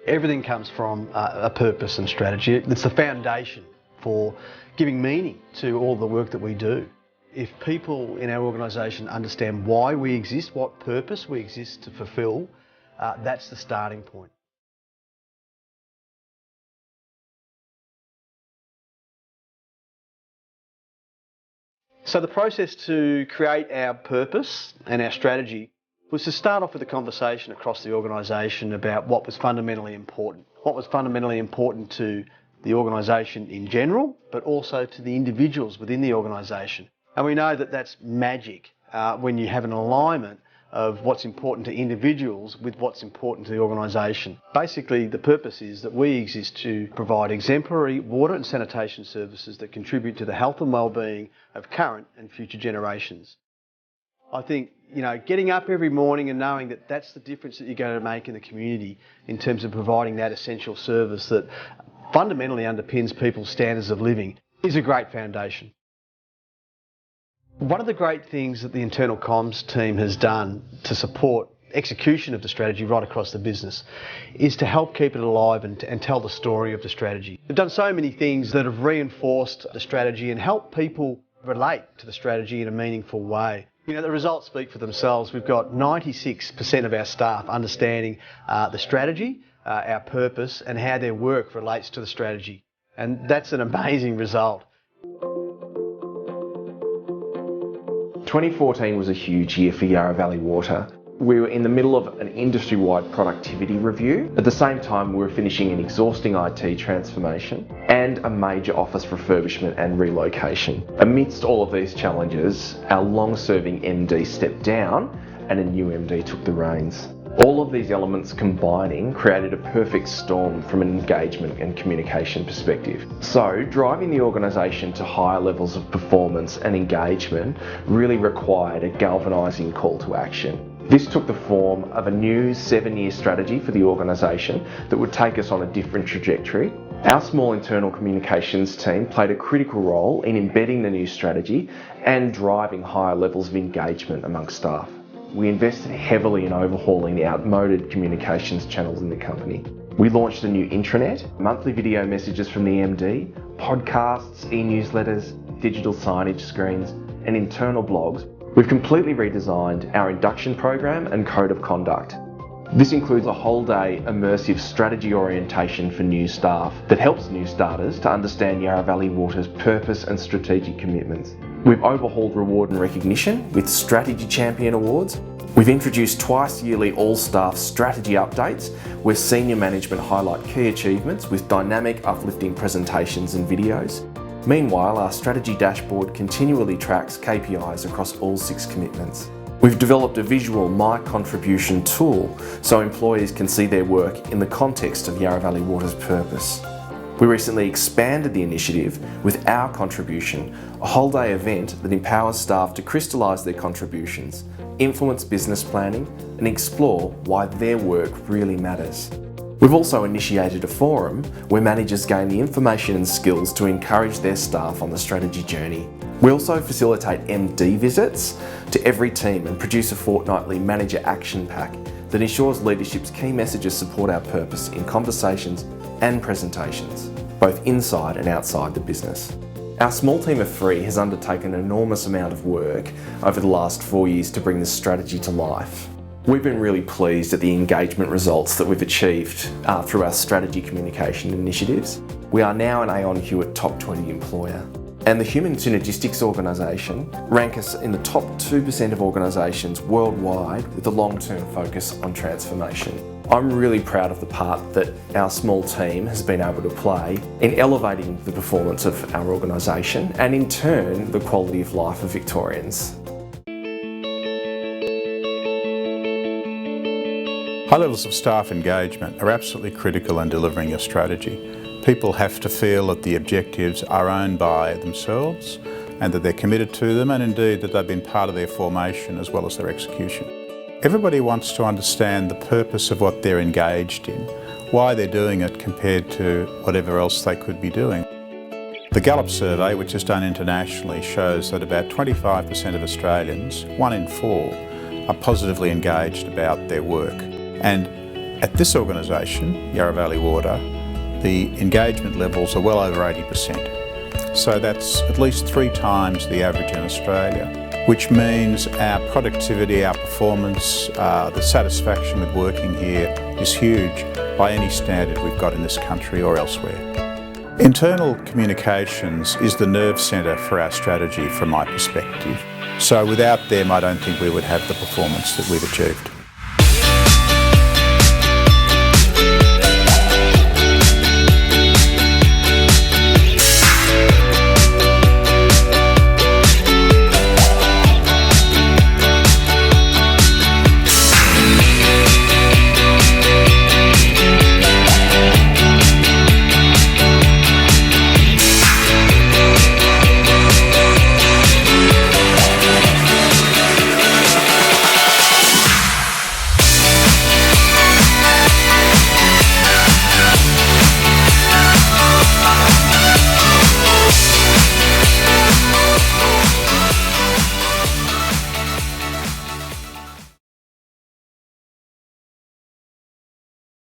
Everything comes from a purpose and strategy. It's the foundation for giving meaning to all the work that we do. If people in our organisation understand why we exist, what purpose we exist to fulfil, that's the starting point. So the process to create our purpose and our strategy was to start off with a conversation across the organisation about what was fundamentally important. What was fundamentally important to the organisation in general, but also to the individuals within the organisation. And we know that that's magic when you have an alignment of what's important to individuals with what's important to the organisation. Basically, the purpose is that we exist to provide exemplary water and sanitation services that contribute to the health and well-being of current and future generations. I think, getting up every morning and knowing that that's the difference that you're going to make in the community in terms of providing that essential service that fundamentally underpins people's standards of living is a great foundation. One of the great things that the internal comms team has done to support execution of the strategy right across the business is to help keep it alive and tell the story of the strategy. They've done so many things that have reinforced the strategy and helped people relate to the strategy in a meaningful way. The results speak for themselves. We've got 96% of our staff understanding the strategy, our purpose, and how their work relates to the strategy. And that's an amazing result. 2014 was a huge year for Yarra Valley Water. We were in the middle of an industry-wide productivity review. At the same time, we were finishing an exhausting IT transformation and a major office refurbishment and relocation. Amidst all of these challenges, our long-serving MD stepped down and a new MD took the reins. All of these elements combining created a perfect storm from an engagement and communication perspective. So, driving the organisation to higher levels of performance and engagement really required a galvanising call to action. This took the form of a new 7-year strategy for the organisation that would take us on a different trajectory. Our small internal communications team played a critical role in embedding the new strategy and driving higher levels of engagement amongst staff. We invested heavily in overhauling the outmoded communications channels in the company. We launched a new intranet, monthly video messages from the MD, podcasts, e-newsletters, digital signage screens, and internal blogs. We've completely redesigned our induction program and code of conduct. This includes a whole-day immersive strategy orientation for new staff that helps new starters to understand Yarra Valley Water's purpose and strategic commitments. We've overhauled reward and recognition with Strategy Champion Awards. We've introduced twice-yearly all-staff strategy updates where senior management highlight key achievements with dynamic, uplifting presentations and videos. Meanwhile, our strategy dashboard continually tracks KPIs across all 6 commitments. We've developed a visual My Contribution tool so employees can see their work in the context of Yarra Valley Water's purpose. We recently expanded the initiative with Our Contribution, a whole-day event that empowers staff to crystallise their contributions, influence business planning, and explore why their work really matters. We've also initiated a forum where managers gain the information and skills to encourage their staff on the strategy journey. We also facilitate MD visits to every team and produce a fortnightly manager action pack that ensures leadership's key messages support our purpose in conversations and presentations, both inside and outside the business. Our small team of 3 has undertaken an enormous amount of work over the last 4 years to bring this strategy to life. We've been really pleased at the engagement results that we've achieved through our strategy communication initiatives. We are now an Aon Hewitt Top 20 employer. And the Human Synergistics organisation rank us in the top 2% of organisations worldwide with a long-term focus on transformation. I'm really proud of the part that our small team has been able to play in elevating the performance of our organisation and in turn the quality of life of Victorians. High levels of staff engagement are absolutely critical in delivering your strategy. People have to feel that the objectives are owned by themselves and that they're committed to them, and indeed that they've been part of their formation as well as their execution. Everybody wants to understand the purpose of what they're engaged in, why they're doing it compared to whatever else they could be doing. The Gallup survey, which is done internationally, shows that about 25% of Australians, 1 in 4, are positively engaged about their work. And At this organisation, Yarra Valley Water, the engagement levels are well over 80%. So that's at least 3 times the average in Australia, which means our productivity, our performance, the satisfaction with working here is huge by any standard we've got in this country or elsewhere. Internal communications is the nerve centre for our strategy from my perspective. So without them, I don't think we would have the performance that we've achieved.